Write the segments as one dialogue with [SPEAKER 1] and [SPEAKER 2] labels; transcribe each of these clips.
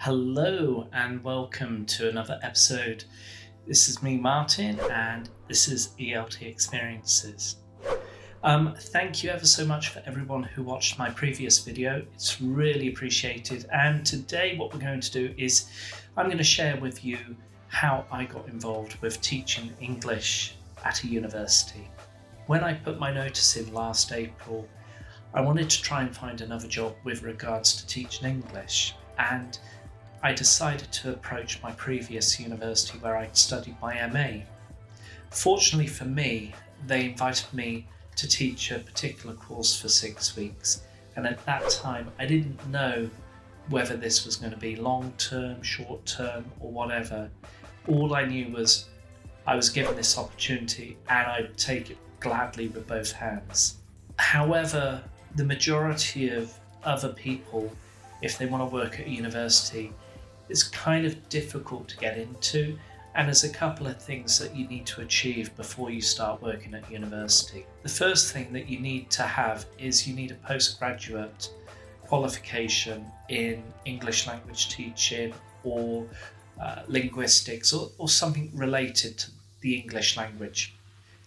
[SPEAKER 1] Hello and welcome to another episode. This is me, Martin, and this is ELT Experiences. Thank you ever so much for everyone who watched my previous video. It's really appreciated. And today what we're going to do is I'm going to share with you how I got involved with teaching English at a university. When I put my notice in last April, I wanted to try and find another job with regards to teaching English, and I decided to approach my previous university where I'd studied my MA. Fortunately for me, they invited me to teach a particular course for 6 weeks, and at that time I didn't know whether this was going to be long-term, short-term or whatever. All I knew was I was given this opportunity and I'd take it gladly with both hands. However, the majority of other people, if they want to work at a university, it's kind of difficult to get into, and there's a couple of things that you need to achieve before you start working at university. The first thing that you need to have is you need a postgraduate qualification in English language teaching or linguistics or something related to the English language.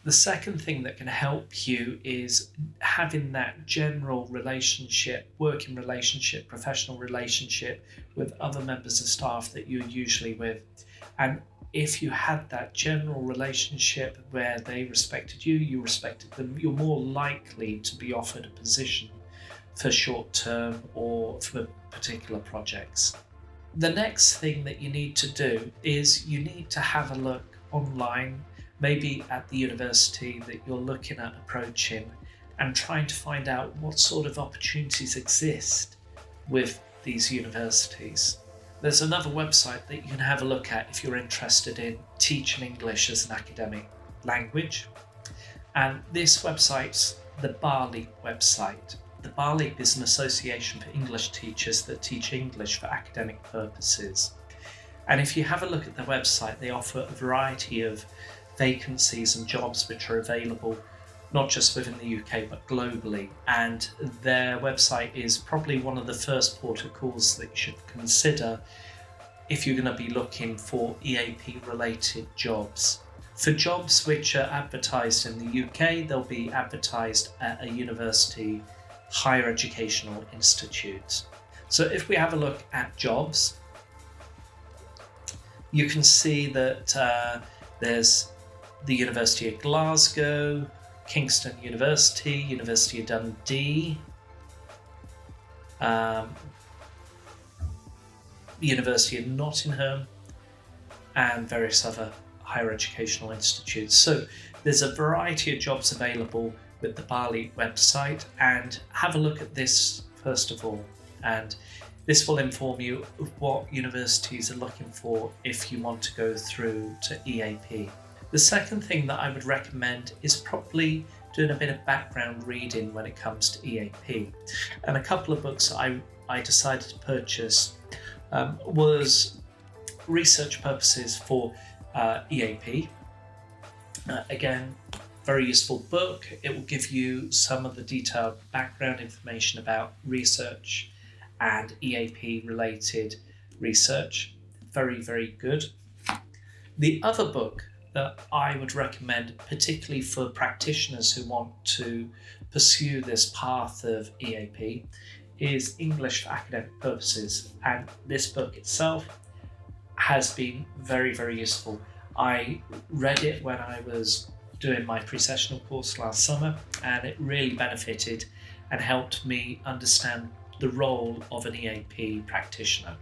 [SPEAKER 1] The second thing that can help you is having that general relationship, working relationship, professional relationship with other members of staff that you're usually with. And if you had that general relationship where they respected you, you respected them, you're more likely to be offered a position for short term or for particular projects. The next thing that you need to do is you need to have a look online, maybe at the university that you're looking at approaching, and trying to find out what sort of opportunities exist with these universities. There's another website that you can have a look at if you're interested in teaching English as an academic language, and this website's the BARLEAP website. The BARLEAP is an association for English teachers that teach English for academic purposes. And if you have a look at their website, they offer a variety of vacancies and jobs which are available not just within the UK but globally, and their website is probably one of the first port of calls that you should consider if you're going to be looking for EAP related jobs. For jobs which are advertised in the UK, they'll be advertised at a university higher educational institute. So if we have a look at jobs, you can see that there's the University of Glasgow, Kingston University, University of Dundee, the University of Nottingham, and various other higher educational institutes. So there's a variety of jobs available with the BARLEAP website, and have a look at this first of all, and this will inform you of what universities are looking for if you want to go through to EAP. The second thing that I would recommend is probably doing a bit of background reading when it comes to EAP. And a couple of books I decided to purchase was research purposes for EAP. Again, very useful book. It will give you some of the detailed background information about research and EAP related research. Very, very good. The other book that I would recommend, particularly for practitioners who want to pursue this path of EAP, is English for Academic Purposes. And this book itself has been very, very useful. I read it when I was doing my pre-sessional course last summer, and it really benefited and helped me understand the role of an EAP practitioner.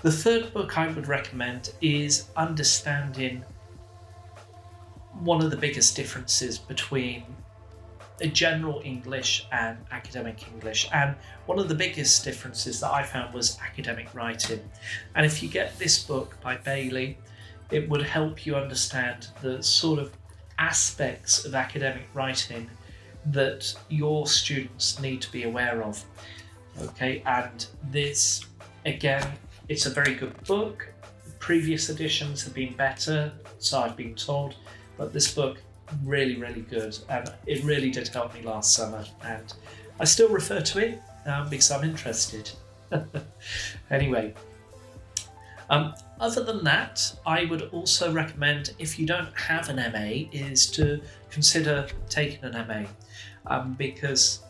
[SPEAKER 1] The third book I would recommend is understanding one of the biggest differences between a general English and academic English, and one of the biggest differences that I found was academic writing. And if you get this book by Bailey, it would help you understand the sort of aspects of academic writing that your students need to be aware of. Okay, and this, again, it's a very good book. Previous editions have been better, so I've been told, but this book, really, really good, and it really did help me last summer, and I still refer to it because I'm interested. Anyway, other than that, I would also recommend, if you don't have an MA, is to consider taking an MA, because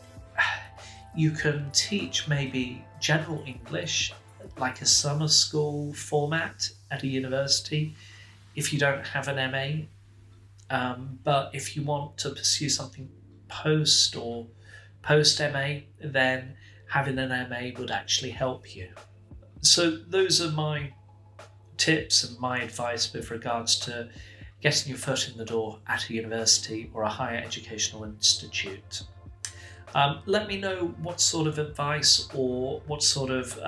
[SPEAKER 1] you can teach maybe general English, like a summer school format at a university, if you don't have an MA. But if you want to pursue something post MA, then having an MA would actually help you. So those are my tips and my advice with regards to getting your foot in the door at a university or a higher educational institute. Let me know what sort of advice or what sort of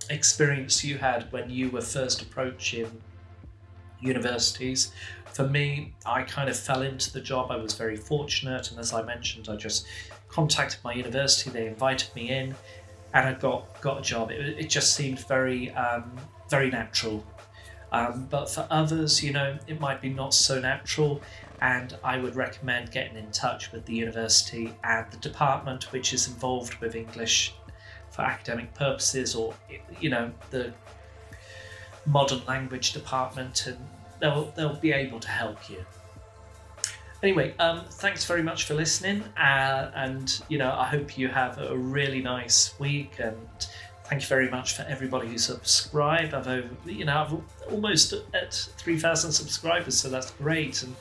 [SPEAKER 1] experience you had when you were first approaching universities. For me, I kind of fell into the job. I was very fortunate, and as I mentioned, I just contacted my university, they invited me in, and I got a job. It just seemed very natural. But for others, it might be not so natural, and I would recommend getting in touch with the university and the department which is involved with English for academic purposes, or the modern language department, and they'll be able to help you. Anyway, thanks very much for listening, and I hope you have a really nice week, and thank you very much for everybody who subscribed. I've almost at 3,000 subscribers, so that's great. And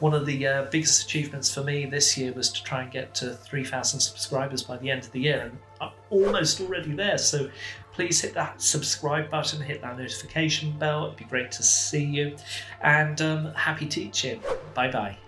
[SPEAKER 1] one of the biggest achievements for me this year was to try and get to 3,000 subscribers by the end of the year, and I'm almost already there. So please hit that subscribe button, hit that notification bell. It'd be great to see you, and happy teaching. Bye bye.